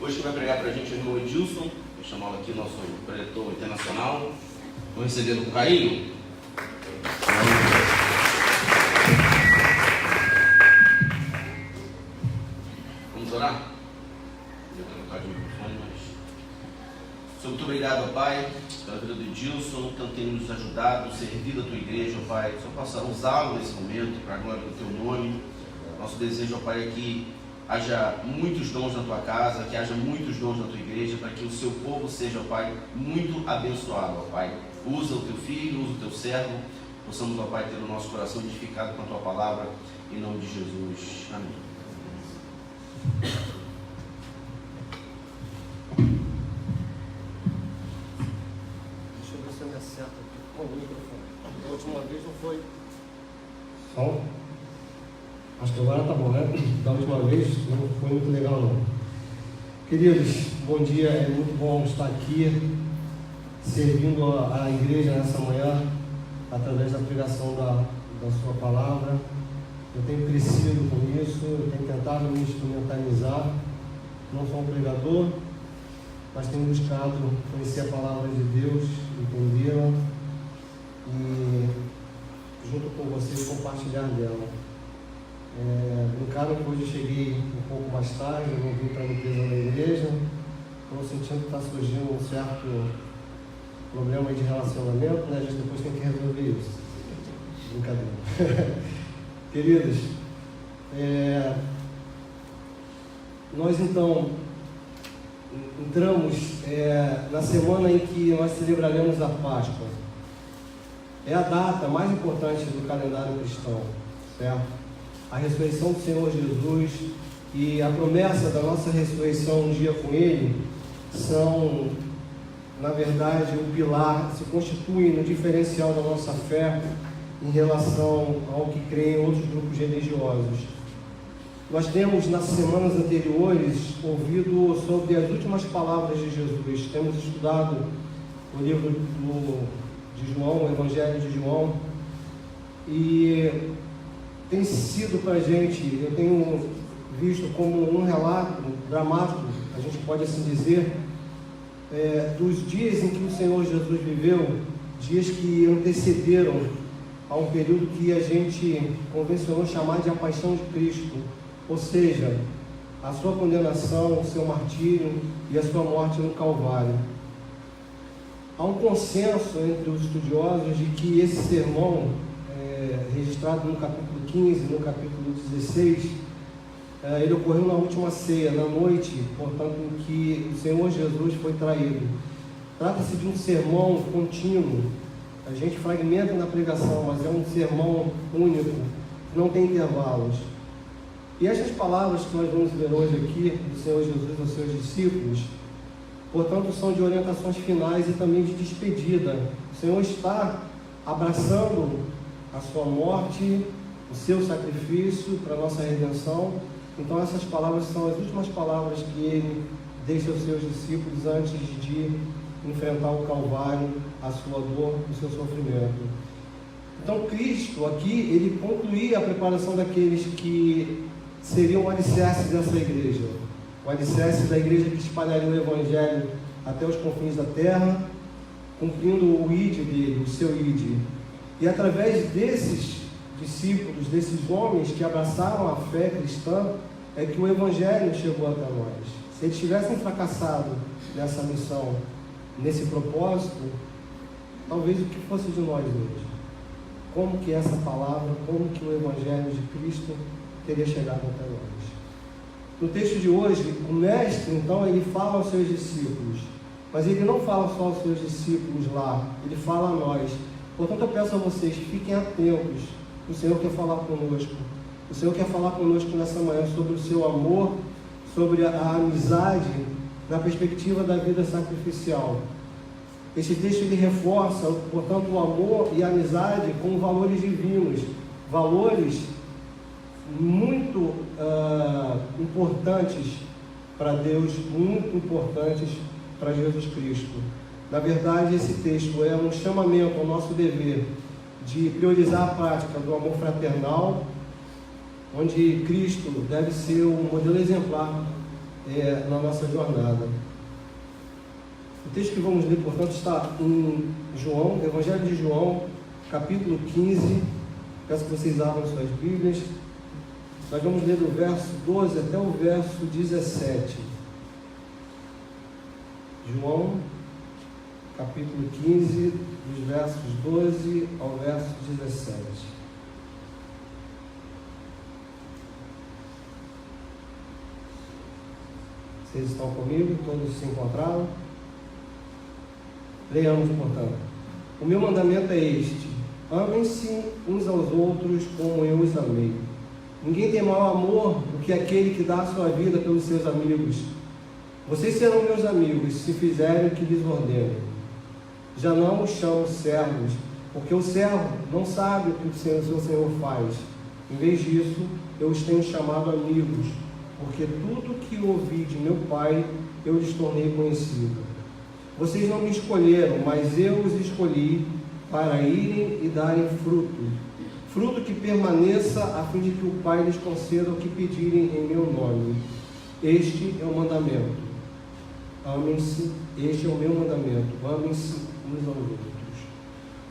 Hoje quem vai pregar para a gente é o irmão Edilson, vou chamá-lo aqui, nosso preletor internacional. Vou recebê-lo com carinho. Vamos orar? Senhor, muito obrigado, Pai, pela vida do Edilson, tanto tem nos ajudado, servido a tua igreja, Pai. Só possa usá-lo nesse momento, para a glória do teu nome. Nosso desejo, Pai, é que haja muitos dons na tua casa, que haja muitos dons na tua igreja, para que o seu povo seja, Pai, muito abençoado, Pai. Usa o teu filho, usa o teu servo, possamos, Pai, ter o nosso coração edificado com a tua palavra, em nome de Jesus. Amém. Deixa eu ver se eu me acerto aqui com o microfone. Da última vez não foi. Som? Acho que agora tá bom, né? Da última vez não foi muito legal, não. Queridos, bom dia. É muito bom estar aqui servindo a igreja nessa manhã através da pregação da sua palavra. Eu tenho crescido com isso, eu tenho tentado me instrumentalizar. Não sou um pregador, mas tenho buscado conhecer a palavra de Deus, entendê-la e, junto com vocês, compartilhar dela. Brincaram que hoje eu cheguei um pouco mais tarde, eu não vim para a limpeza da igreja, estou sentindo que está surgindo um certo problema de relacionamento, né? A gente depois tem que resolver isso. Brincadeira. Queridos, nós então entramos na semana em que nós celebraremos a Páscoa. É a data mais importante do calendário cristão, certo? A ressurreição do Senhor Jesus e a promessa da nossa ressurreição um dia com Ele são, na verdade, o pilar, se constituem no diferencial da nossa fé em relação ao que creem outros grupos religiosos. Nós temos, nas semanas anteriores, ouvido sobre as últimas palavras de Jesus. Temos estudado o livro de João, o Evangelho de João, e tem sido para a gente, eu tenho visto como um relato dramático, a gente pode assim dizer, dos dias em que o Senhor Jesus viveu, dias que antecederam a um período que a gente convencionou chamar de a paixão de Cristo, ou seja, a sua condenação, o seu martírio e a sua morte no Calvário. Há um consenso entre os estudiosos de que esse sermão, registrado no capítulo 15, no capítulo 16, ele ocorreu na última ceia, na noite, portanto, em que o Senhor Jesus foi traído. Trata-se de um sermão contínuo. A gente fragmenta na pregação, mas é um sermão único, que não tem intervalos. E essas palavras que nós vamos ver hoje aqui, do Senhor Jesus aos seus discípulos, portanto, são de orientações finais e também de despedida. O Senhor está abraçando a sua morte, o seu sacrifício para a nossa redenção. Então essas palavras são as últimas palavras que Ele deixa aos seus discípulos antes de enfrentar o Calvário, a sua dor, o seu sofrimento. Então Cristo aqui, Ele concluía a preparação daqueles que seriam o alicerce dessa igreja, o alicerce da igreja que espalharia o Evangelho até os confins da terra, cumprindo o ide dele, o seu ide. E através desses discípulos, desses homens que abraçaram a fé cristã, é que o Evangelho chegou até nós. Se eles tivessem fracassado nessa missão, nesse propósito, talvez o que fosse de nós hoje? Como que essa palavra, como que o Evangelho de Cristo teria chegado até nós? No texto de hoje, o mestre, então, ele fala aos seus discípulos, mas ele não fala só aos seus discípulos lá, ele fala a nós. Portanto, eu peço a vocês, fiquem atentos. O Senhor quer falar conosco. O Senhor quer falar conosco nessa manhã sobre o seu amor, sobre a amizade, na perspectiva da vida sacrificial. Este texto ele reforça, portanto, o amor e a amizade como valores divinos, valores muito importantes para Deus, muito importantes para Jesus Cristo. Na verdade, esse texto é um chamamento ao nosso dever de priorizar a prática do amor fraternal, onde Cristo deve ser o modelo exemplar na nossa jornada. O texto que vamos ler, portanto, está em João, Evangelho de João, capítulo 15. Peço que vocês abram suas Bíblias. Nós vamos ler do verso 12 até o verso 17. João, capítulo 15, dos versos 12 ao verso 17. Vocês estão comigo? Todos se encontraram? Leiamos, portanto. O meu mandamento é este: amem-se uns aos outros como eu os amei. Ninguém tem maior amor do que aquele que dá a sua vida pelos seus amigos. Vocês serão meus amigos se fizerem o que lhes ordeno. Já não os chamo servos, porque o servo não sabe o que o seu Senhor faz. Em vez disso, eu os tenho chamado amigos, porque tudo que ouvi de meu Pai eu lhes tornei conhecido. Vocês não me escolheram, mas eu os escolhi para irem e darem fruto. Fruto que permaneça, a fim de que o Pai lhes conceda o que pedirem em meu nome. Este é o mandamento. Amem-se, este é o meu mandamento. Amem-se uns aos outros.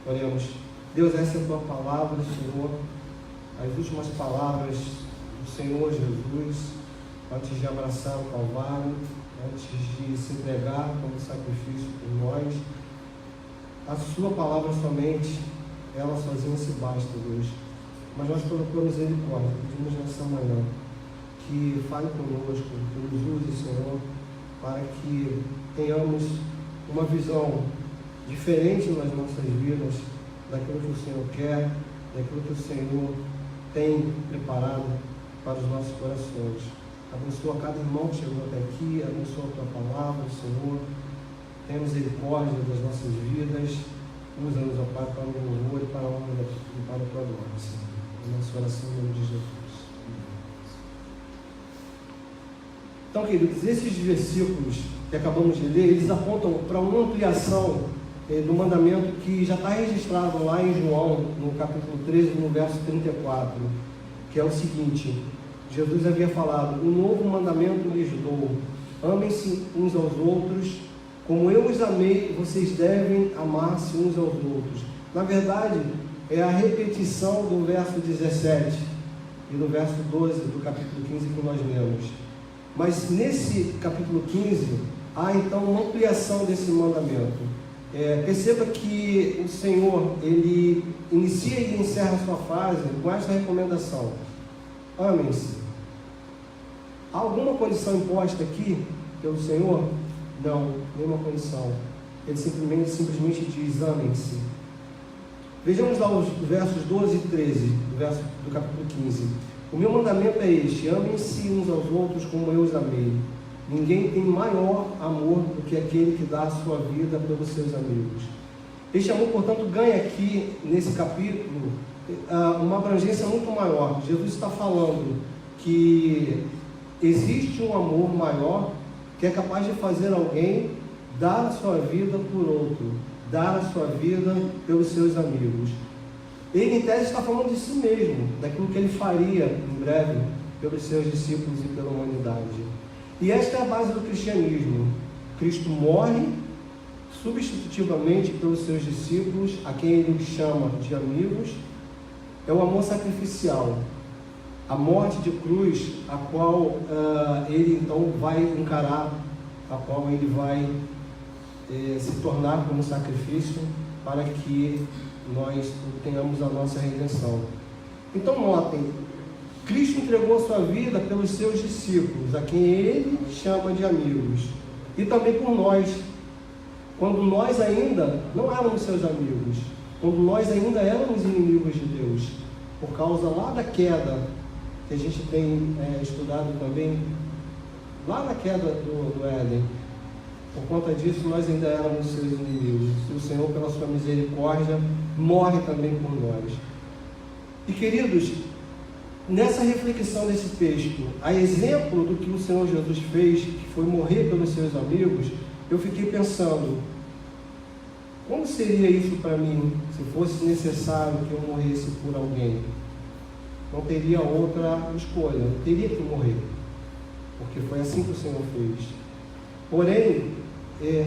Oremos. Deus, essa é a tua palavra, Senhor. As últimas palavras do Senhor Jesus, antes de abraçar o Calvário, antes de se entregar como sacrifício por nós. A sua palavra somente, ela sozinha se basta, Deus. Mas nós, pela tua misericórdia, pedimos nessa manhã que fale conosco, que nos use, Senhor, para que tenhamos uma visão diferente nas nossas vidas, daquilo que o Senhor quer, daquilo que o Senhor tem preparado para os nossos corações. Abençoa cada irmão que chegou até aqui, abençoa a tua palavra, Senhor. Tenha misericórdia das nossas vidas. Usa-nos, ó Pai, para o louvor e para a honra e para a tua glória, Senhor. Em nossa oração, em nome de Jesus. Então, queridos, esses versículos que acabamos de ler, eles apontam para uma ampliação do mandamento que já está registrado lá em João, no capítulo 13, no verso 34, que é o seguinte: Jesus havia falado: um novo mandamento lhes dou, amem-se uns aos outros, como eu os amei, vocês devem amar-se uns aos outros. Na verdade, é a repetição do verso 17 e do verso 12 do capítulo 15 que nós lemos. Mas nesse capítulo 15, há então uma ampliação desse mandamento. Perceba que o Senhor, ele inicia e encerra a sua frase com esta recomendação: amem-se. Há alguma condição imposta aqui pelo Senhor? Não, nenhuma condição. Ele simplesmente diz: amem-se. Vejamos lá os versos 12 e 13 do capítulo 15. O meu mandamento é este: amem-se uns aos outros como eu os amei. Ninguém tem maior amor do que aquele que dá a sua vida pelos seus amigos. Este amor, portanto, ganha aqui, nesse capítulo, uma abrangência muito maior. Jesus está falando que existe um amor maior que é capaz de fazer alguém dar a sua vida por outro, dar a sua vida pelos seus amigos. Ele, em tese, está falando de si mesmo, daquilo que ele faria em breve pelos seus discípulos e pela humanidade. E esta é a base do cristianismo. Cristo morre substitutivamente pelos seus discípulos, a quem ele chama de amigos. É o amor sacrificial, a morte de cruz, a qual ele então vai encarar, a qual ele vai se tornar como sacrifício para que nós tenhamos a nossa redenção. Então notem, Cristo entregou sua vida pelos seus discípulos, a quem ele chama de amigos, e também por nós, quando nós ainda não éramos seus amigos, quando nós ainda éramos inimigos de Deus, por causa lá da queda, que a gente tem estudado também, lá na queda do Éden. Por conta disso, nós ainda éramos seus inimigos. E o Senhor, pela sua misericórdia, morre também por nós. E, queridos, nessa reflexão desse texto, a exemplo do que o Senhor Jesus fez, que foi morrer pelos seus amigos, eu fiquei pensando: como seria isso para mim, se fosse necessário que eu morresse por alguém? Não teria outra escolha, eu teria que morrer. porque foi assim que o Senhor fez. Porém,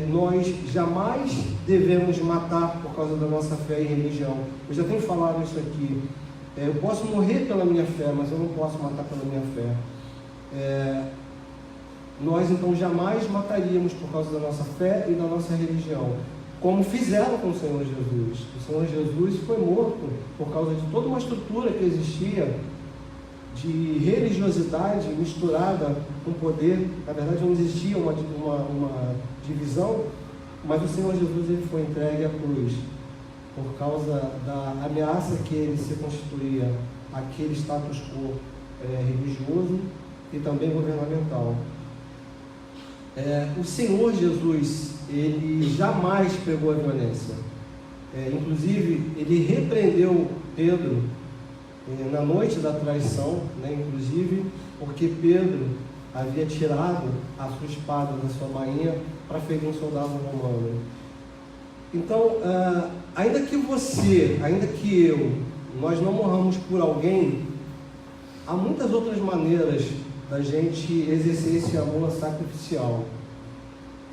nós jamais devemos matar por causa da nossa fé e religião. Eu já tenho falado isso aqui. Eu posso morrer pela minha fé, mas eu não posso matar pela minha fé. Nós então jamais mataríamos por causa da nossa fé e da nossa religião, como fizeram com o Senhor Jesus. O Senhor Jesus foi morto por causa de toda uma estrutura que existia de religiosidade misturada com poder. Na verdade não existia uma divisão, mas o Senhor Jesus ele foi entregue à cruz por causa da ameaça que ele se constituía àquele status quo religioso e também governamental. O Senhor Jesus, ele jamais pregou a violência. Inclusive, ele repreendeu Pedro na noite da traição, inclusive porque Pedro havia tirado a sua espada da sua bainha para ferir um soldado romano. Então, ainda que você, ainda que eu, nós não morramos por alguém, há muitas outras maneiras da gente exercer esse amor sacrificial.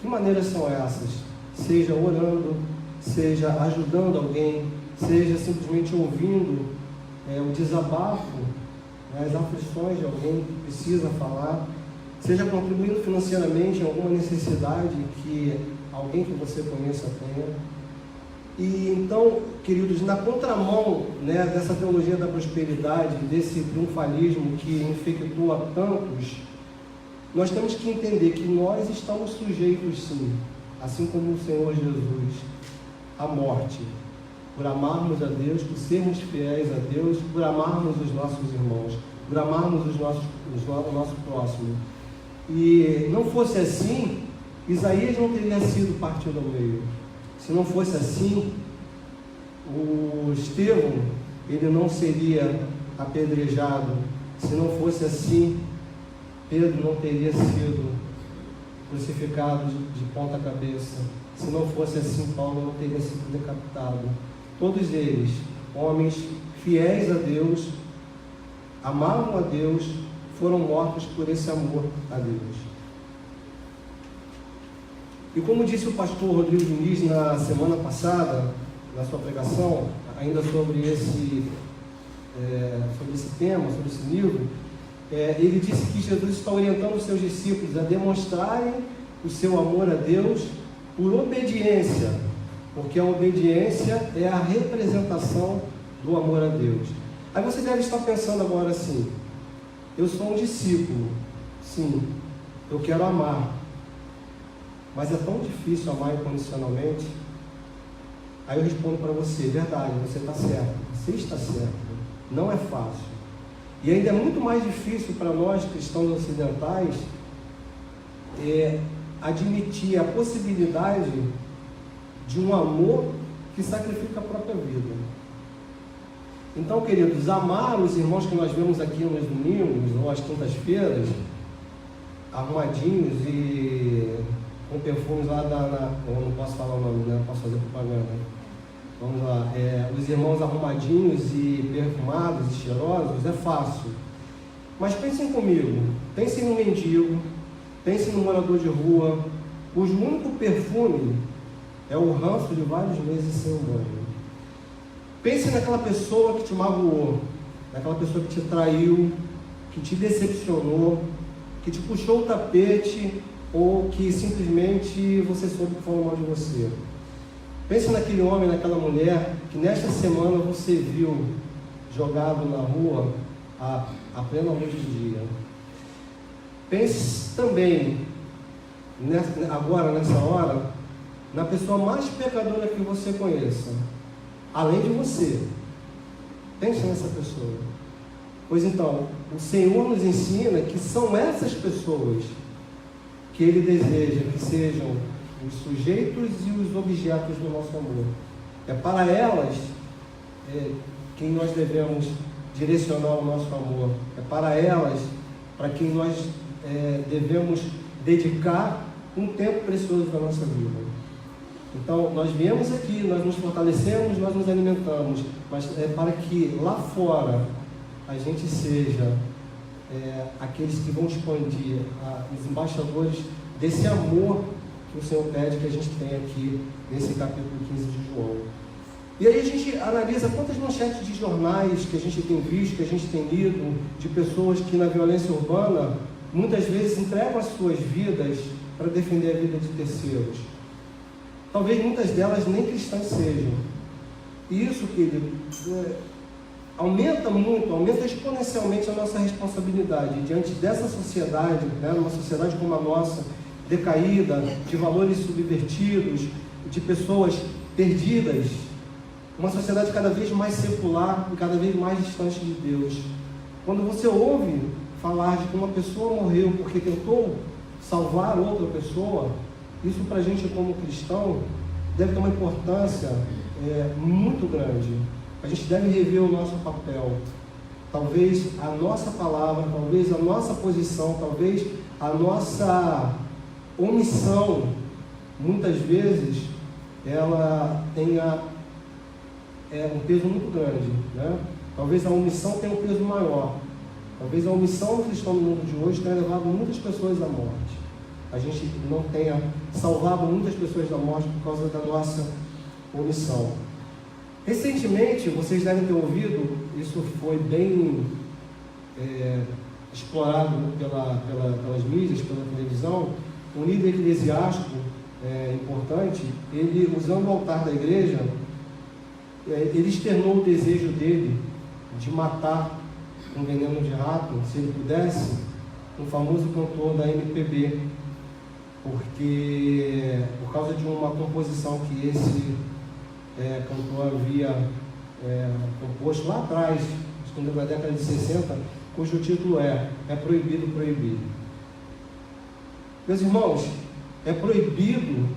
Que maneiras são essas? Seja orando, seja ajudando alguém, seja simplesmente ouvindo o desabafo, as aflições de alguém que precisa falar, seja contribuindo financeiramente em alguma necessidade que alguém que você conheça tenha. E então, queridos, na contramão dessa teologia da prosperidade, desse triunfalismo que infectua tantos, nós temos que entender que nós estamos sujeitos, sim, assim como o Senhor Jesus, à morte, por amarmos a Deus, por sermos fiéis a Deus, por amarmos os nossos irmãos, por amarmos o nosso próximo. E não fosse assim, Isaías não teria sido partido ao meio. Se não fosse assim, o Estevão, ele não seria apedrejado. Se não fosse assim, Pedro não teria sido crucificado de ponta cabeça. Se não fosse assim, Paulo não teria sido decapitado. Todos eles, homens fiéis a Deus, amavam a Deus, foram mortos por esse amor a Deus. E como disse o pastor Rodrigo Diniz na semana passada, na sua pregação, ainda sobre esse tema, sobre esse livro, ele disse que Jesus está orientando os seus discípulos a demonstrarem o seu amor a Deus por obediência, porque a obediência é a representação do amor a Deus. Aí você deve estar pensando agora assim: eu sou um discípulo, sim, eu quero amar, mas é tão difícil amar incondicionalmente. Aí eu respondo para você: verdade, você está certo, você está certo, não é fácil. E ainda é muito mais difícil para nós cristãos ocidentais admitir a possibilidade de um amor que sacrifica a própria vida. Então, queridos, amar os irmãos que nós vemos aqui nos domingos ou às quintas-feiras, arrumadinhos e com perfumes lá eu não posso falar o nome, não posso fazer propaganda. Vamos lá, os irmãos arrumadinhos e perfumados e cheirosos é fácil. Mas pensem comigo, pensem no mendigo, pensem no morador de rua, cujo único perfume é o ranço de vários meses sem banho. Pense naquela pessoa que te magoou, naquela pessoa que te traiu, que te decepcionou, que te puxou o tapete ou que simplesmente você soube que falou mal de você. Pense naquele homem, naquela mulher que nesta semana você viu jogado na rua à plena luz do dia. Pense também, agora nessa hora, na pessoa mais pecadora que você conheça, além de você. Pense nessa pessoa. Pois então, o Senhor nos ensina que são essas pessoas que Ele deseja que sejam os sujeitos e os objetos do nosso amor. É para elas quem nós devemos direcionar o nosso amor. É para elas para quem nós devemos dedicar um tempo precioso da nossa vida. Então, nós viemos aqui, nós nos fortalecemos, nós nos alimentamos, mas é para que lá fora a gente seja aqueles que vão expandir, os embaixadores desse amor que o Senhor pede que a gente tenha aqui nesse capítulo 15 de João. E aí a gente analisa quantas manchetes de jornais que a gente tem visto, que a gente tem lido, de pessoas que na violência urbana muitas vezes entregam as suas vidas para defender a vida de terceiros. Talvez muitas delas nem cristãs sejam. E isso, querido, aumenta exponencialmente a nossa responsabilidade diante dessa sociedade, né, uma sociedade como a nossa, decaída, de valores subvertidos, de pessoas perdidas, uma sociedade cada vez mais secular e cada vez mais distante de Deus. Quando você ouve falar de que uma pessoa morreu porque tentou salvar outra pessoa, isso para a gente como cristão deve ter uma importância muito grande. A gente deve rever o nosso papel. Talvez a nossa palavra, talvez a nossa posição, talvez a nossa omissão, muitas vezes, ela tenha um peso muito grande, né? Talvez a omissão tenha um peso maior. Talvez a omissão do cristão no mundo de hoje tenha levado muitas pessoas à morte. A gente não tenha salvado muitas pessoas da morte por causa da nossa omissão. Recentemente, vocês devem ter ouvido, isso foi bem explorado pelas mídias, pela televisão, um líder eclesiástico importante, ele, usando o altar da igreja, ele externou o desejo dele de matar com veneno de rato, se ele pudesse, um famoso cantor da MPB, porque por causa de uma composição que esse cantor havia composto lá atrás, na década de 60, cujo título é Proibido Proibir. Meus irmãos, é proibido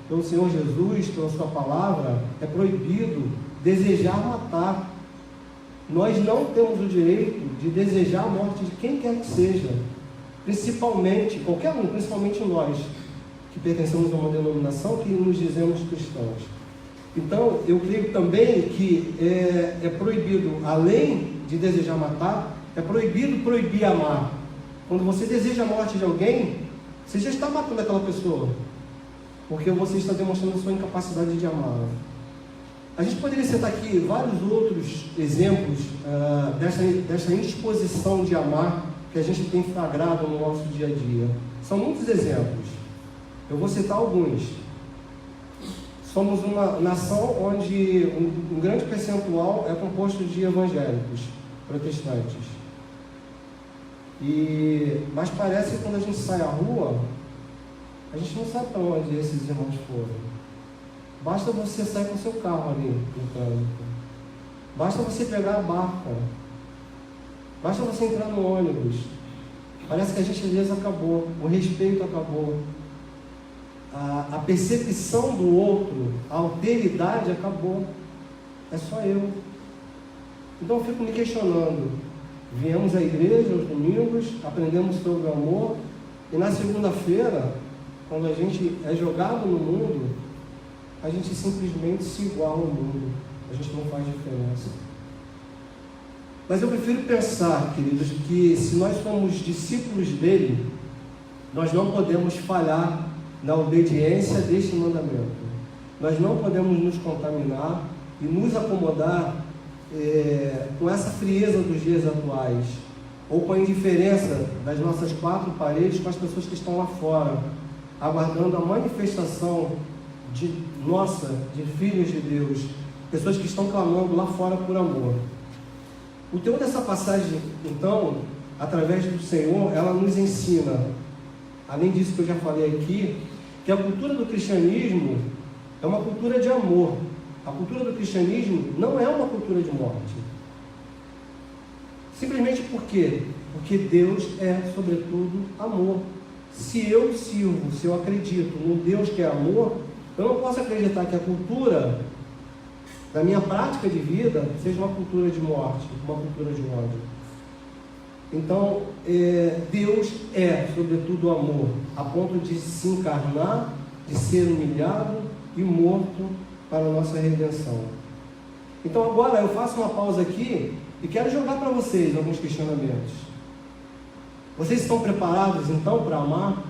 pelo Senhor Jesus, pela sua palavra, é proibido desejar matar. Nós não temos o direito de desejar a morte de quem quer que seja, principalmente, qualquer um, principalmente nós, que pertencemos a uma denominação que nos dizemos cristãos. Então, eu creio também que é proibido, além de desejar matar, é proibido proibir amar. Quando você deseja a morte de alguém, você já está matando aquela pessoa, porque você está demonstrando a sua incapacidade de amá-la. A gente poderia citar aqui vários outros exemplos dessa indisposição de amar que a gente tem flagrado no nosso dia a dia. São muitos exemplos. Eu vou citar alguns. Somos uma nação onde um grande percentual é composto de evangélicos, protestantes. Mas parece que quando a gente sai à rua, a gente não sabe para onde esses irmãos foram. Basta você sair com o seu carro ali no trânsito. Basta você pegar a barca. Basta você entrar no ônibus. Parece que a gentileza acabou, o respeito acabou. A percepção do outro, a alteridade acabou. É só eu. Então eu fico me questionando. Viemos à igreja aos domingos, aprendemos sobre o amor, e na segunda-feira, quando a gente é jogado no mundo, a gente simplesmente se iguala ao mundo. A gente não faz diferença. Mas eu prefiro pensar, queridos, que se nós somos discípulos dele, nós não podemos falhar na obediência deste mandamento. Nós não podemos nos contaminar e nos acomodar com essa frieza dos dias atuais, ou com a indiferença das nossas quatro paredes com as pessoas que estão lá fora, aguardando a manifestação de filhos de Deus, pessoas que estão clamando lá fora por amor. O teor dessa passagem, então, através do Senhor, ela nos ensina, além disso que eu já falei aqui, que a cultura do cristianismo é uma cultura de amor. A cultura do cristianismo não é uma cultura de morte. Simplesmente por quê? Porque Deus é, sobretudo, amor. Se eu sirvo, se eu acredito no Deus que é amor, eu não posso acreditar que a cultura da minha prática de vida seja uma cultura de morte, uma cultura de ódio. Então, Deus é, sobretudo, amor, a ponto de se encarnar, de ser humilhado e morto para a nossa redenção. Então, agora eu faço uma pausa aqui e quero jogar para vocês alguns questionamentos. Vocês estão preparados então para amar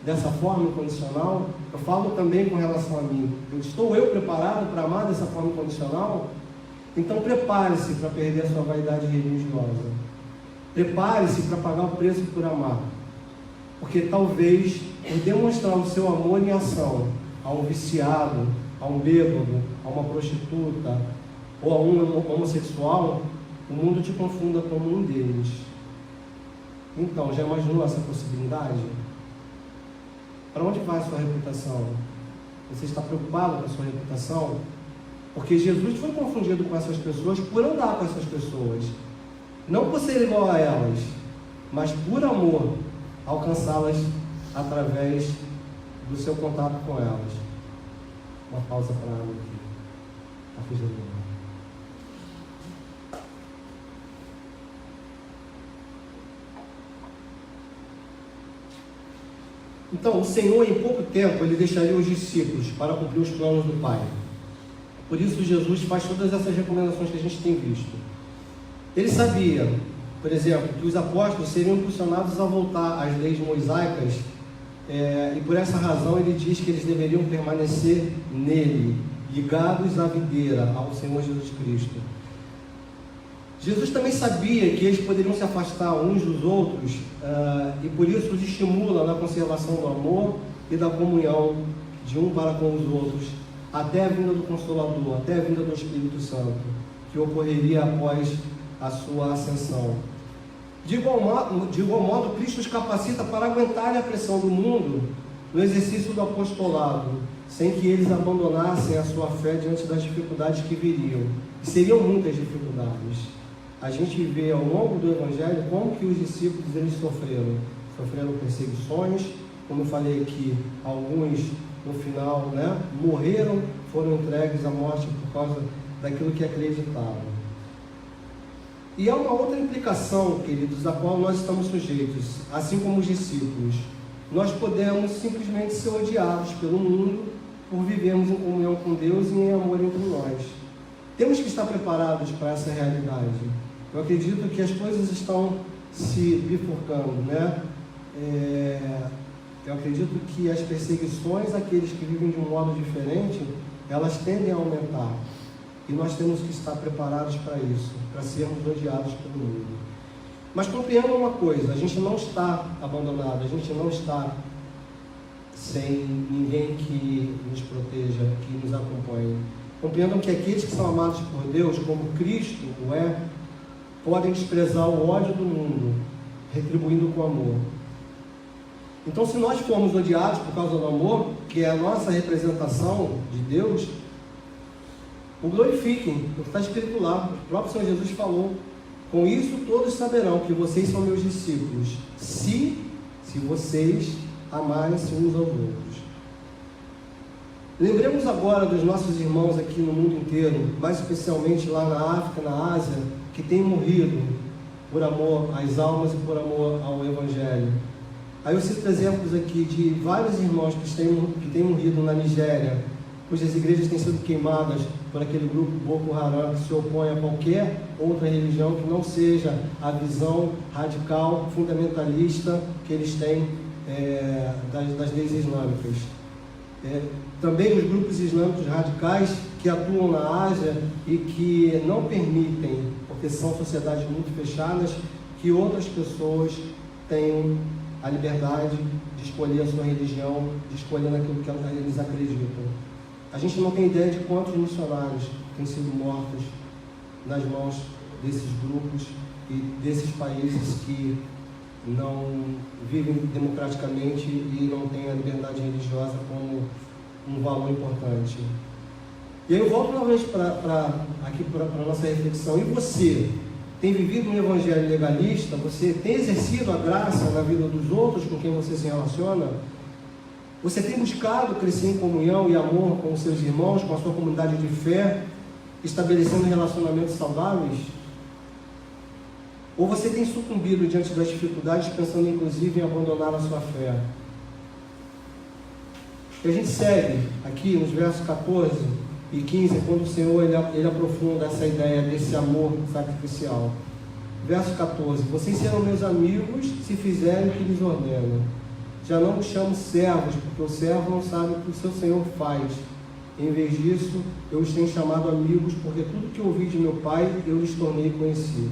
dessa forma incondicional? Eu falo também com relação a mim. Estou eu preparado para amar dessa forma incondicional? Então prepare-se para perder a sua vaidade religiosa. Prepare-se para pagar o preço por amar. Porque talvez, por demonstrar o seu amor em ação a um viciado, a um bêbado, a uma prostituta ou a um homossexual, o mundo te confunda como um deles. Então, já imaginou essa possibilidade? Para onde vai a sua reputação? Você está preocupado com a sua reputação? Porque Jesus foi confundido com essas pessoas por andar com essas pessoas. Não por ser igual a elas, mas por amor, alcançá-las através do seu contato com elas. Uma pausa para a água aqui. Tá fugindo. Então, o Senhor, em pouco tempo, Ele deixaria os discípulos para cumprir os planos do Pai. Por isso, Jesus faz todas essas recomendações que a gente tem visto. Ele sabia, por exemplo, que os apóstolos seriam impulsionados a voltar às leis mosaicas, e por essa razão Ele diz que eles deveriam permanecer nele, ligados à videira, ao Senhor Jesus Cristo. Jesus também sabia que eles poderiam se afastar uns dos outros, e por isso os estimula na conservação do amor e da comunhão de um para com os outros, até a vinda do Consolador, até a vinda do Espírito Santo, que ocorreria após a sua ascensão. De igual modo, Cristo os capacita para aguentarem a pressão do mundo no exercício do apostolado, sem que eles abandonassem a sua fé diante das dificuldades que viriam. E seriam muitas dificuldades. A gente vê ao longo do Evangelho como que os discípulos eles sofreram perseguições, como eu falei aqui, alguns no final, morreram, foram entregues à morte por causa daquilo que acreditavam. E há uma outra implicação, queridos, a qual nós estamos sujeitos, assim como os discípulos. Nós podemos simplesmente ser odiados pelo mundo por vivermos em comunhão com Deus e em amor entre nós. Temos que estar preparados para essa realidade. Eu acredito que as coisas estão se bifurcando, Eu acredito que as perseguições àqueles que vivem de um modo diferente, elas tendem a aumentar. E nós temos que estar preparados para isso, para sermos odiados pelo mundo. Mas compreendam uma coisa, a gente não está abandonado, a gente não está sem ninguém que nos proteja, que nos acompanhe. Compreendam que aqueles que são amados por Deus, como Cristo o é, podem desprezar o ódio do mundo, retribuindo com amor. Então, se nós formos odiados por causa do amor, que é a nossa representação de Deus, o glorifiquem, porque está escrito lá, o próprio Senhor Jesus falou: com isso todos saberão que vocês são meus discípulos, se vocês amarem-se uns aos outros. Lembremos agora dos nossos irmãos aqui no mundo inteiro, mais especialmente lá na África, na Ásia, que têm morrido por amor às almas e por amor ao Evangelho. Aí eu cito exemplos aqui de vários irmãos que têm morrido na Nigéria, cujas igrejas têm sido queimadas por aquele grupo Boko Haram, que se opõe a qualquer outra religião que não seja a visão radical, fundamentalista que eles têm das leis islâmicas. Também os grupos islâmicos radicais que atuam na Ásia e que não permitem, porque são sociedades muito fechadas, que outras pessoas tenham a liberdade de escolher a sua religião, de escolher naquilo que eles acreditam. A gente não tem ideia de quantos missionários têm sido mortos nas mãos desses grupos e desses países que não vivem democraticamente e não têm a liberdade religiosa como um valor importante. E aí eu volto novamente para a nossa reflexão. E você tem vivido um evangelho legalista? Você tem exercido a graça na vida dos outros com quem você se relaciona? Você tem buscado crescer em comunhão e amor com os seus irmãos, com a sua comunidade de fé, estabelecendo relacionamentos saudáveis? Ou você tem sucumbido diante das dificuldades, pensando inclusive em abandonar a sua fé? E a gente segue aqui nos versos 14 e 15, quando o Senhor ele aprofunda essa ideia desse amor sacrificial. Verso 14: vocês serão meus amigos se fizerem o que lhes ordeno. Já não os chamo servos, porque o servo não sabe o que o seu senhor faz. Em vez disso, eu os tenho chamado amigos, porque tudo que ouvi de meu Pai, eu lhes tornei conhecido.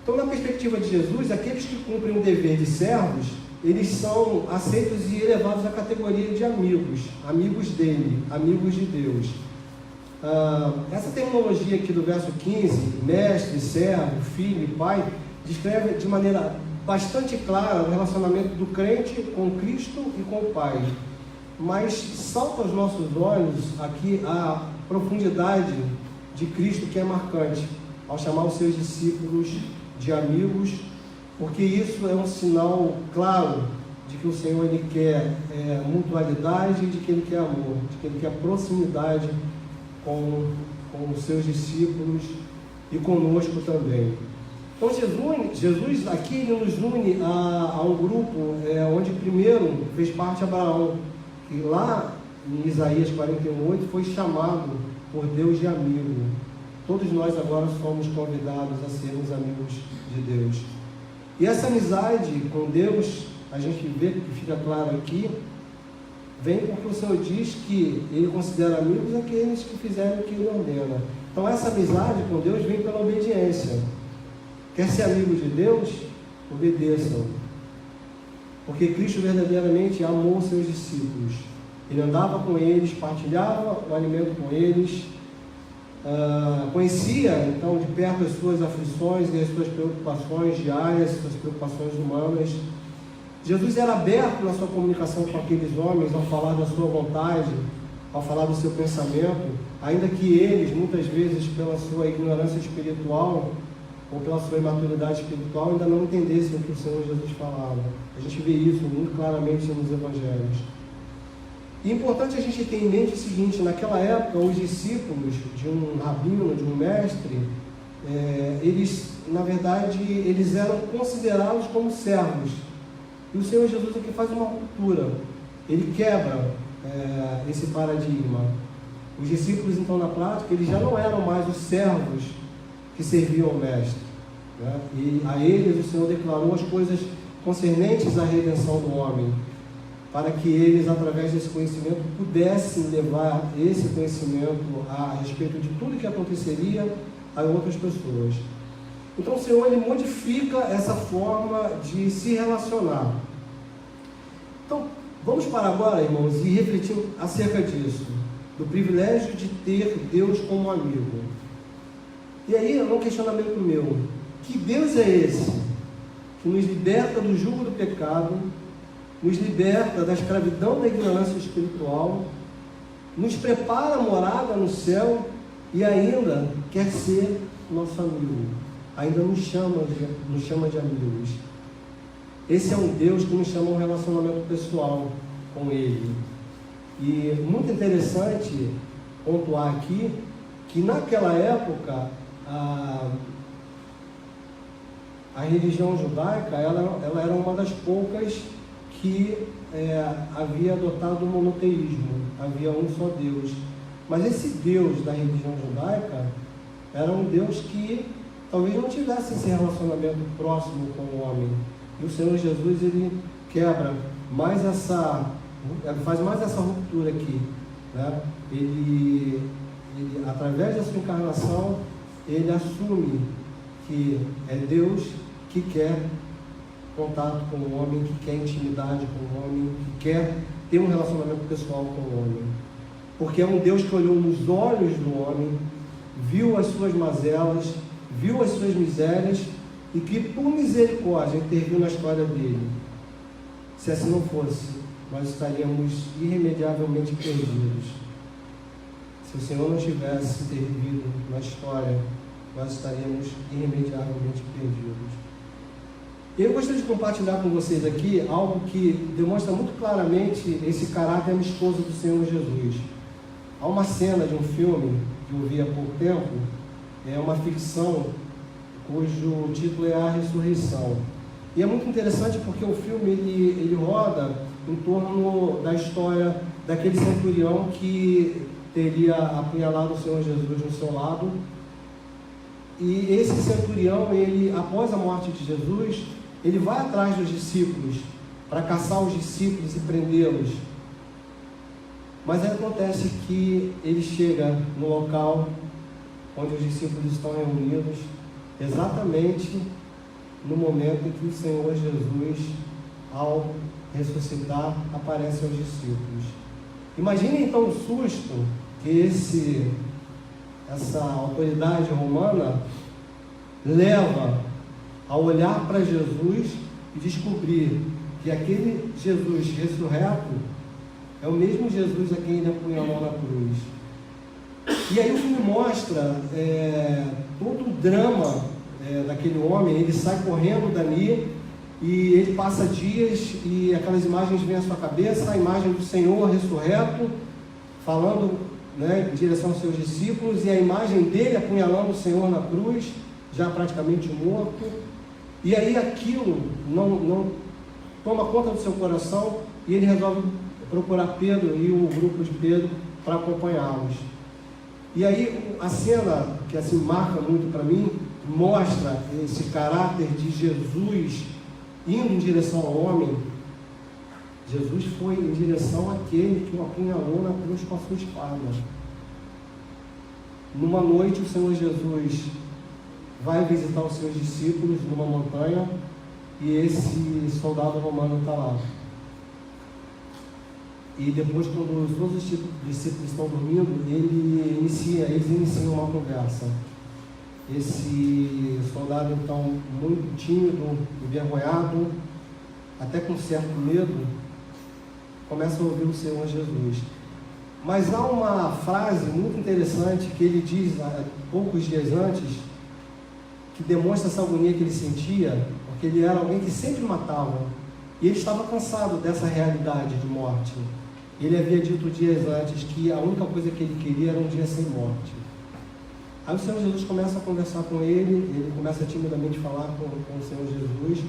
Então, na perspectiva de Jesus, aqueles que cumprem o dever de servos, eles são aceitos e elevados à categoria de amigos, amigos dele, amigos de Deus. Essa terminologia aqui do verso 15, mestre, servo, filho e pai, descreve de maneira bastante clara o relacionamento do crente com Cristo e com o Pai. Mas salta aos nossos olhos aqui a profundidade de Cristo, que é marcante, ao chamar os seus discípulos de amigos, porque isso é um sinal claro de que o Senhor ele quer mutualidade, de que ele quer amor, de que ele quer proximidade com os seus discípulos e conosco também. Então Jesus aqui ele nos une a um grupo onde primeiro fez parte Abraão, que lá em Isaías 48 foi chamado por Deus de amigo. Todos nós agora somos convidados a sermos amigos de Deus. E essa amizade com Deus, a gente vê que fica claro aqui, vem porque o Senhor diz que Ele considera amigos aqueles que fizerem o que Ele ordena. Então essa amizade com Deus vem pela obediência. Quer ser amigo de Deus? Obedeçam. Porque Cristo verdadeiramente amou os seus discípulos. Ele andava com eles, partilhava o alimento com eles, conhecia então de perto as suas aflições e as suas preocupações diárias, as suas preocupações humanas. Jesus era aberto na sua comunicação com aqueles homens ao falar da sua vontade, ao falar do seu pensamento, ainda que eles, muitas vezes, pela sua ignorância espiritual ou pela sua imaturidade espiritual, ainda não entendessem o que o Senhor Jesus falava. A gente vê isso muito claramente nos evangelhos. E é importante a gente ter em mente o seguinte: naquela época, os discípulos de um rabino, de um mestre, eles, na verdade, eles eram considerados como servos. E o Senhor Jesus aqui faz uma ruptura. Ele quebra esse paradigma. Os discípulos, então, na prática, eles já não eram mais os servos que serviam ao mestre, né? E a eles o Senhor declarou as coisas concernentes à redenção do homem, para que eles, através desse conhecimento, pudessem levar esse conhecimento a respeito de tudo que aconteceria a outras pessoas. Então o Senhor ele modifica essa forma de se relacionar. Então vamos parar agora, irmãos, e refletir acerca disso, do privilégio de ter Deus como amigo. E aí é um questionamento meu: que Deus é esse que nos liberta do jugo do pecado, nos liberta da escravidão da ignorância espiritual, nos prepara a morada no céu e ainda quer ser nosso amigo, ainda nos chama de amigos? Esse é um Deus que nos chama a um relacionamento pessoal com Ele. E muito interessante pontuar aqui que naquela época a religião judaica ela era uma das poucas que havia adotado o monoteísmo, havia um só Deus. Mas esse Deus da religião judaica era um Deus que talvez não tivesse esse relacionamento próximo com o homem. E o Senhor Jesus ele quebra mais faz mais essa ruptura aqui, né? Ele através da sua encarnação ele assume que é Deus que quer contato com o homem, que quer intimidade com o homem, que quer ter um relacionamento pessoal com o homem, porque é um Deus que olhou nos olhos do homem, viu as suas mazelas, viu as suas misérias e que por misericórdia interviu na história dele. Se assim não fosse, nós estaríamos irremediavelmente perdidos. Se o Senhor não tivesse intervido na história, nós estaríamos irremediavelmente perdidos. Eu gostaria de compartilhar com vocês aqui algo que demonstra muito claramente esse caráter amistoso do Senhor Jesus. Há uma cena de um filme que eu vi há pouco tempo, é uma ficção cujo título é A Ressurreição. E é muito interessante porque o filme ele roda em torno da história daquele centurião que teria apunhalado o Senhor Jesus no seu lado. E esse centurião, ele, após a morte de Jesus, ele vai atrás dos discípulos para caçar os discípulos e prendê-los. Mas aí acontece que ele chega no local onde os discípulos estão reunidos, exatamente no momento em que o Senhor Jesus, ao ressuscitar, aparece aos discípulos. Imagine então o susto que essa autoridade romana leva ao olhar para Jesus e descobrir que aquele Jesus ressurreto é o mesmo Jesus a quem ele apunhalou na cruz. E aí o filme mostra todo o drama daquele homem. Ele sai correndo dali e ele passa dias e aquelas imagens vêm à sua cabeça, a imagem do Senhor ressurreto, falando, em direção aos seus discípulos, e a imagem dele apunhalando o Senhor na cruz, já praticamente morto. E aí aquilo não toma conta do seu coração e ele resolve procurar Pedro e o grupo de Pedro para acompanhá-los. E aí a cena que assim marca muito para mim, mostra esse caráter de Jesus indo em direção ao homem. Jesus foi em direção àquele que o apunhalou na cruz com a sua espada. Numa noite o Senhor Jesus vai visitar os seus discípulos numa montanha e esse soldado romano está lá. E depois, quando todos os discípulos estão dormindo, eles iniciam uma conversa. Esse soldado, então, muito tímido, envergonhado, até com certo medo, começa a ouvir o Senhor Jesus. Mas há uma frase muito interessante que ele diz poucos dias antes, que demonstra essa agonia que ele sentia, porque ele era alguém que sempre matava, e ele estava cansado dessa realidade de morte. Ele havia dito dias antes que a única coisa que ele queria era um dia sem morte. Aí o Senhor Jesus começa a conversar com ele começa a timidamente falar com o Senhor Jesus,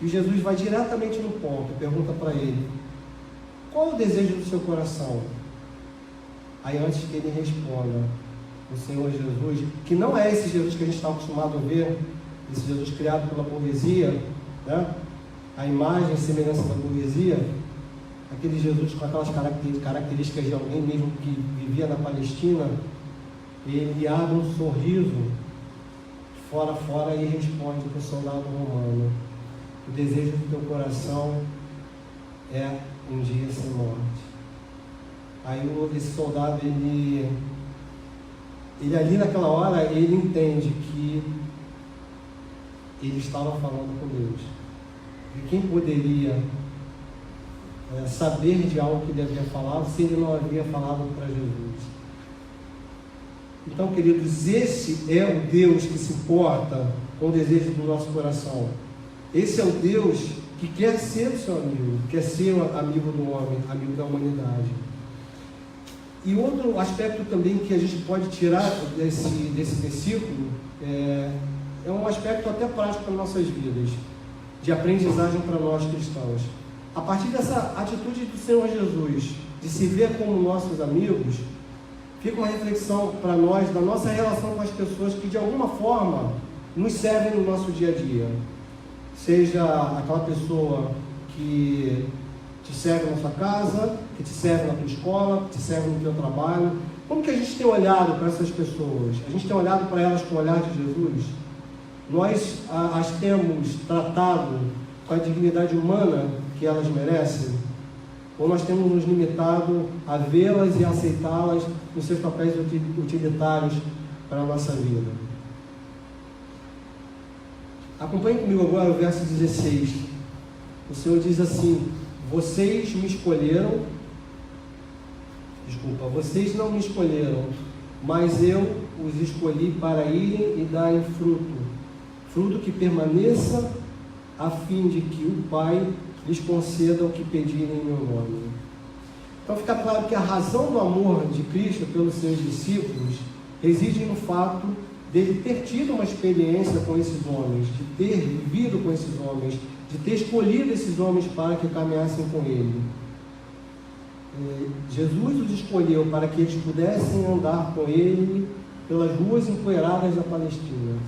e Jesus vai diretamente no ponto, pergunta para ele: qual é o desejo do seu coração? Aí antes que ele responda, o Senhor Jesus, que não é esse Jesus que a gente está acostumado a ver, esse Jesus criado pela burguesia, a imagem e semelhança da burguesia, aquele Jesus com aquelas características de alguém mesmo que vivia na Palestina, ele abre um sorriso fora e responde para o soldado romano: o desejo do teu coração é um dia sem morte. Aí esse soldado, ele ali naquela hora, ele entende que ele estava falando com Deus. E quem poderia saber de algo que ele havia falado se ele não havia falado para Jesus? Então, queridos, esse é o Deus que se importa com o desejo do nosso coração. Esse é o Deus que quer ser o seu amigo, quer ser o amigo do homem, amigo da humanidade. E outro aspecto também que a gente pode tirar desse versículo é um aspecto até prático para nossas vidas, de aprendizagem para nós cristãos. A partir dessa atitude do Senhor Jesus, de se ver como nossos amigos, fica uma reflexão para nós da nossa relação com as pessoas que de alguma forma nos servem no nosso dia a dia. Seja aquela pessoa que te serve na sua casa, que te serve na tua escola, que te serve no teu trabalho. Como que a gente tem olhado para essas pessoas? A gente tem olhado para elas com o olhar de Jesus? Nós as temos tratado com a dignidade humana que elas merecem? Ou nós temos nos limitado a vê-las e aceitá-las nos seus papéis utilitários para a nossa vida? Acompanhe comigo agora o verso 16. O Senhor diz assim: vocês não me escolheram, mas eu os escolhi para irem e darem fruto que permaneça, a fim de que o Pai lhes conceda o que pedirem em meu nome. Então fica claro que a razão do amor de Cristo pelos seus discípulos reside no fato dele ter tido uma experiência com esses homens, de ter vivido com esses homens, de ter escolhido esses homens para que caminhassem com ele. Jesus os escolheu para que eles pudessem andar com ele pelas ruas empoeiradas da Palestina.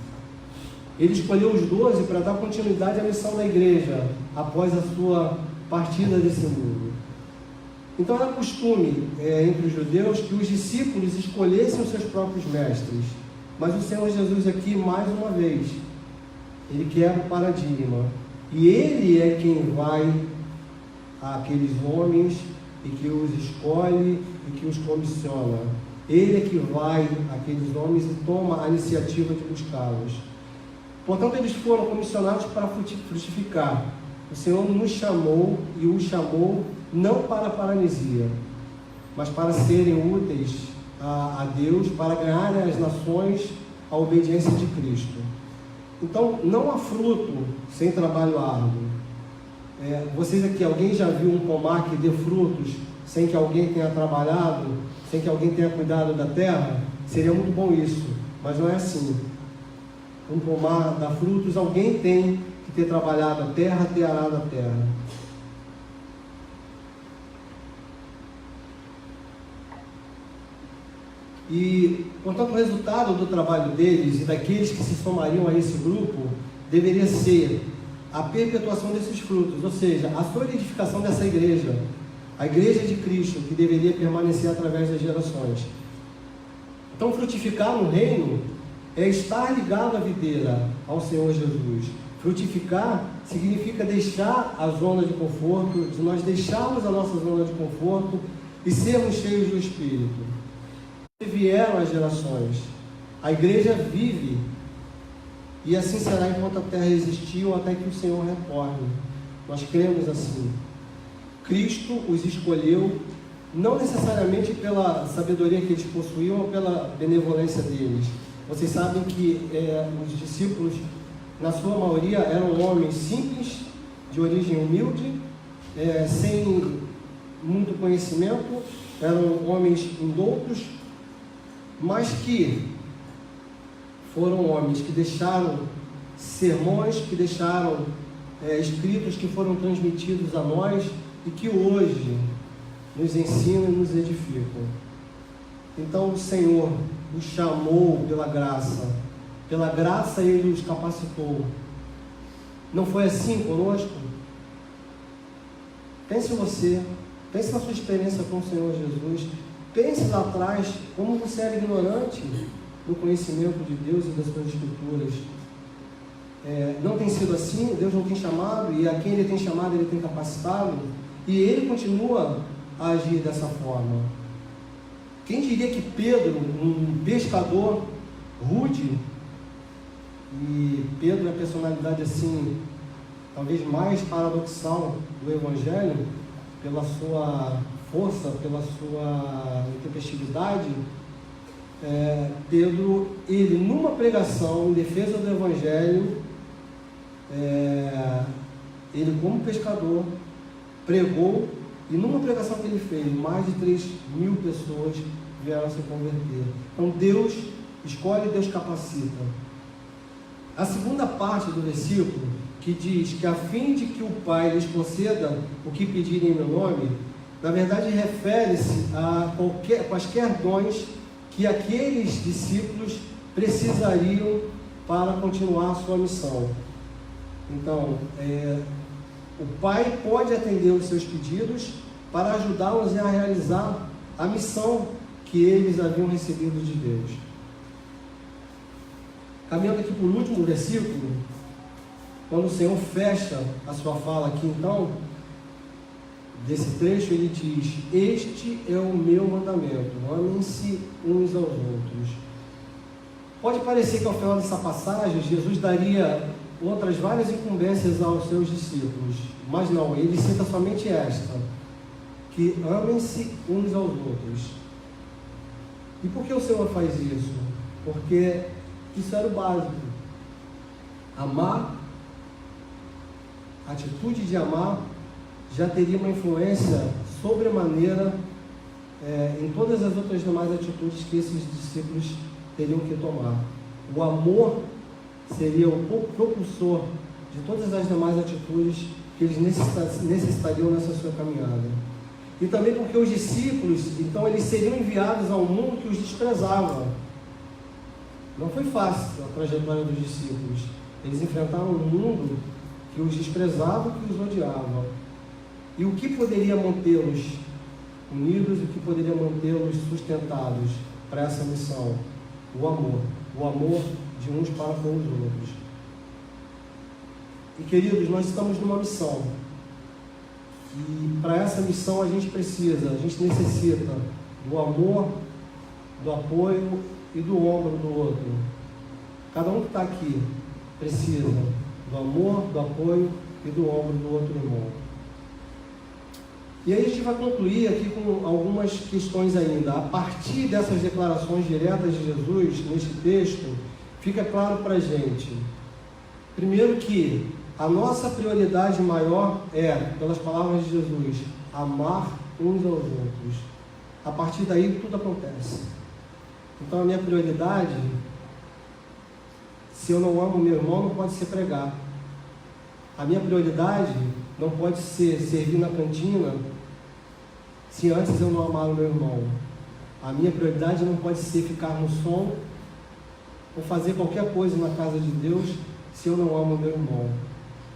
Ele escolheu os 12 para dar continuidade à missão da igreja após a sua partida desse mundo. Então era costume entre os judeus que os discípulos escolhessem os seus próprios mestres. Mas o Senhor Jesus aqui, mais uma vez, ele quebra o paradigma. E ele é quem vai àqueles homens e que os escolhe e que os comissiona. Ele é que vai àqueles homens e toma a iniciativa de buscá-los. Portanto, eles foram comissionados para frutificar. O Senhor nos chamou e os chamou não para a paralisia, mas para serem úteis a Deus, para ganharem as nações a obediência de Cristo. Então, não há fruto sem trabalho árduo. Vocês aqui, alguém já viu um pomar que dê frutos sem que alguém tenha trabalhado, sem que alguém tenha cuidado da terra? Seria muito bom isso, mas não é assim. Um pomar dá frutos, alguém tem que ter trabalhado a terra, ter arado a terra. E, portanto, o resultado do trabalho deles e daqueles que se somariam a esse grupo deveria ser a perpetuação desses frutos, ou seja, a solidificação dessa igreja, a igreja de Cristo, que deveria permanecer através das gerações. Então, frutificar no reino é estar ligado à videira, ao Senhor Jesus. Frutificar significa deixar a zona de conforto, de nós deixarmos a nossa zona de conforto e sermos cheios do Espírito. Vieram as gerações, a igreja vive, e assim será enquanto a terra existir ou até que o Senhor retorne. Nós cremos assim. Cristo os escolheu, não necessariamente pela sabedoria que eles possuíam ou pela benevolência deles. Vocês sabem que os discípulos, na sua maioria, eram homens simples, de origem humilde, sem muito conhecimento, eram homens indoutos, mas que foram homens que deixaram sermões, que deixaram escritos que foram transmitidos a nós e que hoje nos ensinam e nos edificam. Então o Senhor os chamou pela graça Ele os capacitou. Não foi assim conosco? Pense você, pense na sua experiência com o Senhor Jesus. Pense lá atrás, como você era ignorante do conhecimento de Deus e das suas Escrituras. Não tem sido assim, Deus não tem chamado, e a quem Ele tem chamado, Ele tem capacitado, e Ele continua a agir dessa forma. Quem diria que Pedro, um pescador rude, e Pedro é a personalidade assim, talvez mais paradoxal do Evangelho, pela sua força, pela sua intempestividade, Pedro, ele numa pregação em defesa do Evangelho, ele como pescador pregou, e numa pregação que ele fez, mais de 3.000 pessoas vieram a se converter. Então Deus escolhe, Deus capacita. A segunda parte do versículo, que diz que a fim de que o Pai lhes conceda o que pedirem em meu nome, na verdade refere-se a quaisquer dons que aqueles discípulos precisariam para continuar a sua missão. Então, o Pai pode atender os seus pedidos para ajudá-los a realizar a missão que eles haviam recebido de Deus. Caminhando aqui para o último versículo, quando o Senhor fecha a sua fala aqui, então, desse trecho, ele diz: este é o meu mandamento, amem-se uns aos outros. Pode parecer que ao final dessa passagem, Jesus daria outras várias incumbências aos seus discípulos, mas não, ele cita somente esta, que amem-se uns aos outros. E por que o Senhor faz isso? Porque isso era o básico. Amar, a atitude de amar, já teria uma influência sobremaneira em todas as outras demais atitudes que esses discípulos teriam que tomar. O amor seria o propulsor de todas as demais atitudes que eles necessitariam nessa sua caminhada. E também porque os discípulos, então, eles seriam enviados ao mundo que os desprezava. Não foi fácil a trajetória dos discípulos. Eles enfrentaram um mundo que os desprezava, que os odiava. E o que poderia mantê-los unidos, o que poderia mantê-los sustentados para essa missão? O amor de uns para com os outros. E queridos, nós estamos numa missão. E para essa missão a gente necessita do amor, do apoio e do ombro do outro. Cada um que está aqui precisa do amor, do apoio e do ombro do outro irmão. E aí a gente vai concluir aqui com algumas questões ainda. A partir dessas declarações diretas de Jesus, neste texto, fica claro para a gente, primeiro que a nossa prioridade maior é, pelas palavras de Jesus, amar uns aos outros. A partir daí tudo acontece. Então a minha prioridade, se eu não amo meu irmão, não pode ser pregar. A minha prioridade não pode ser servir na cantina se antes eu não amar o meu irmão. A minha prioridade não pode ser ficar no som ou fazer qualquer coisa na casa de Deus se eu não amo o meu irmão.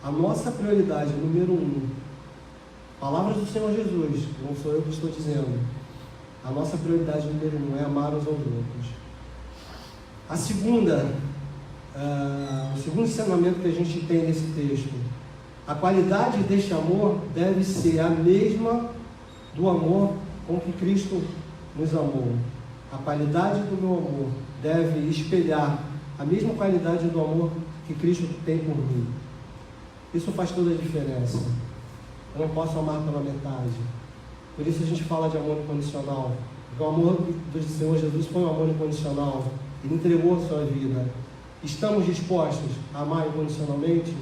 A nossa prioridade, número 1, palavras do Senhor Jesus, não sou eu que estou dizendo. A nossa prioridade número 1 é amar uns aos outros. O segundo ensinamento que a gente tem nesse texto, a qualidade deste amor deve ser a mesma do amor com que Cristo nos amou. A qualidade do meu amor deve espelhar a mesma qualidade do amor que Cristo tem por mim. Isso faz toda a diferença. Eu não posso amar pela metade. Por isso a gente fala de amor incondicional. Porque o amor do Senhor Jesus foi um amor incondicional. Ele entregou a sua vida. Estamos dispostos a amar incondicionalmente?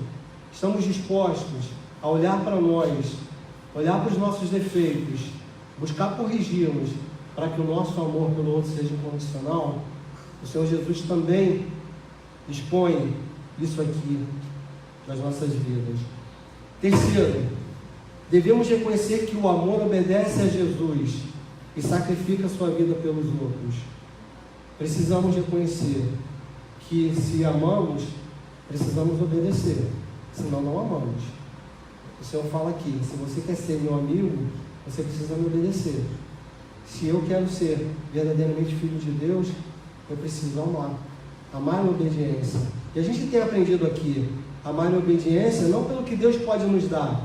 Estamos dispostos a olhar para nós, olhar para os nossos defeitos, buscar corrigi-los para que o nosso amor pelo outro seja incondicional? O Senhor Jesus também expõe isso aqui nas nossas vidas. Terceiro, devemos reconhecer que o amor obedece a Jesus e sacrifica a sua vida pelos outros. Precisamos reconhecer que se amamos, precisamos obedecer, senão não amamos. O Senhor fala aqui, se você quer ser meu amigo, você precisa me obedecer. Se eu quero ser verdadeiramente filho de Deus, eu preciso amar. Amar em obediência. E a gente tem aprendido aqui, amar em obediência não pelo que Deus pode nos dar,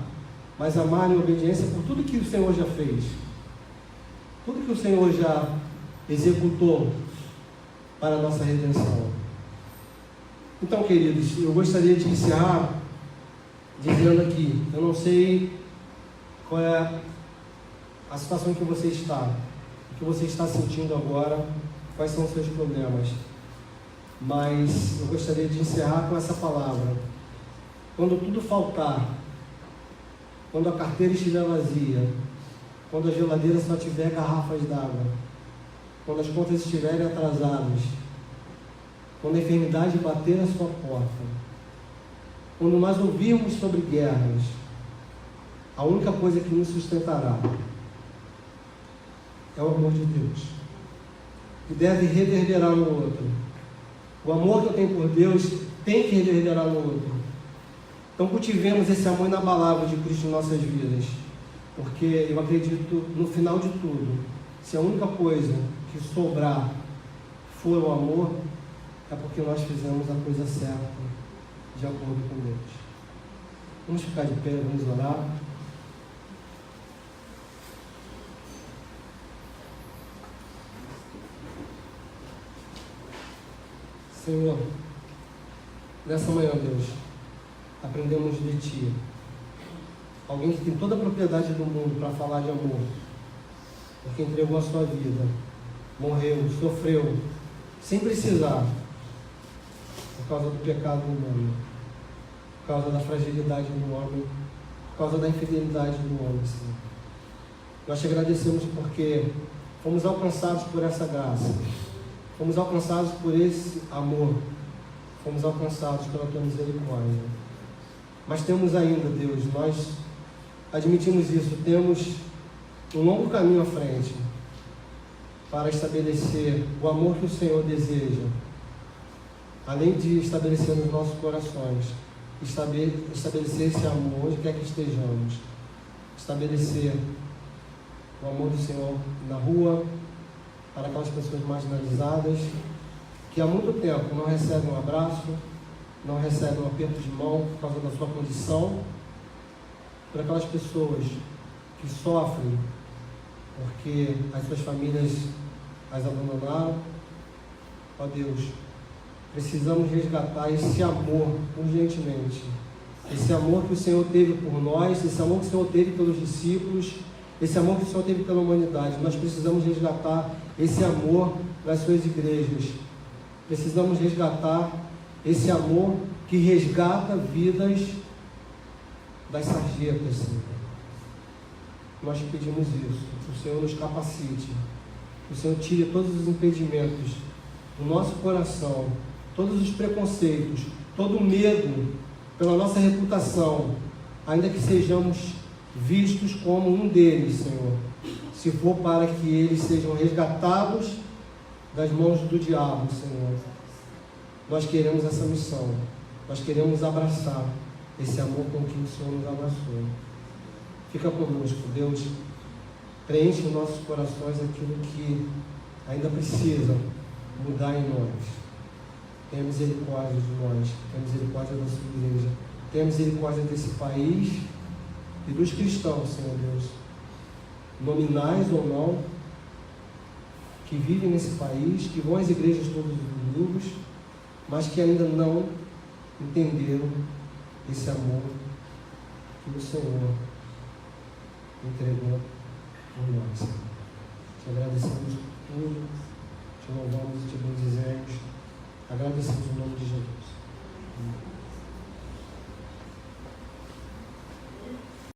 mas amar em obediência por tudo que o Senhor já fez. Tudo que o Senhor já executou para a nossa redenção. Então, queridos, eu gostaria de encerrar dizendo aqui, eu não sei qual é a situação em que você está, o que você está sentindo agora, quais são os seus problemas, mas eu gostaria de encerrar com essa palavra. Quando tudo faltar, quando a carteira estiver vazia, quando a geladeira só tiver garrafas d'água, quando as contas estiverem atrasadas, quando a enfermidade bater na sua porta, quando nós ouvirmos sobre guerras, a única coisa que nos sustentará é o amor de Deus, que deve reverberar no outro. O amor que eu tenho por Deus tem que reverberar no outro. Então cultivemos esse amor inabalável de Cristo em nossas vidas, porque eu acredito, no final de tudo, se a única coisa que sobrar for o amor, é porque nós fizemos a coisa certa, de acordo com Deus. Vamos ficar de pé, vamos orar. Senhor, nessa manhã, Deus, aprendemos de Ti. Alguém que tem toda a propriedade do mundo para falar de amor, porque entregou a sua vida, morreu, sofreu, sem precisar, por causa do pecado humano, por causa da fragilidade do homem, por causa da infidelidade do homem, Senhor. Nós te agradecemos porque fomos alcançados por essa graça, fomos alcançados por esse amor, fomos alcançados pela tua misericórdia. Mas temos ainda, Deus, nós admitimos isso, temos um longo caminho à frente para estabelecer o amor que o Senhor deseja além de estabelecer nos nossos corações, estabelecer esse amor onde quer que estejamos, estabelecer o amor do Senhor na rua, para aquelas pessoas marginalizadas, que há muito tempo não recebem um abraço, não recebem um aperto de mão por causa da sua condição, por aquelas pessoas que sofrem porque as suas famílias as abandonaram. Ó Deus, precisamos resgatar esse amor urgentemente, esse amor que o Senhor teve por nós, esse amor que o Senhor teve pelos discípulos, esse amor que o Senhor teve pela humanidade. Nós precisamos resgatar esse amor nas suas igrejas. Precisamos resgatar esse amor que resgata vidas das sarjetas, Senhor. Nós te pedimos isso, que o Senhor nos capacite, que o Senhor tire todos os impedimentos do nosso coração, todos os preconceitos, todo o medo pela nossa reputação, ainda que sejamos vistos como um deles, Senhor, se for para que eles sejam resgatados das mãos do diabo, Senhor. Nós queremos essa missão, nós queremos abraçar esse amor com que o Senhor nos abraçou. Fica conosco, Deus, preenche em nossos corações aquilo que ainda precisa mudar em nós. Tenha misericórdia de nós, tenha misericórdia da sua igreja, tenha misericórdia desse país e dos cristãos, Senhor Deus, nominais ou não, que vivem nesse país, que vão às igrejas todos os domingos, mas que ainda não entenderam esse amor que o Senhor entregou por nós. Te agradecemos por tudo, te louvamos e te bendizemos. Agradecemos o nome de Jesus.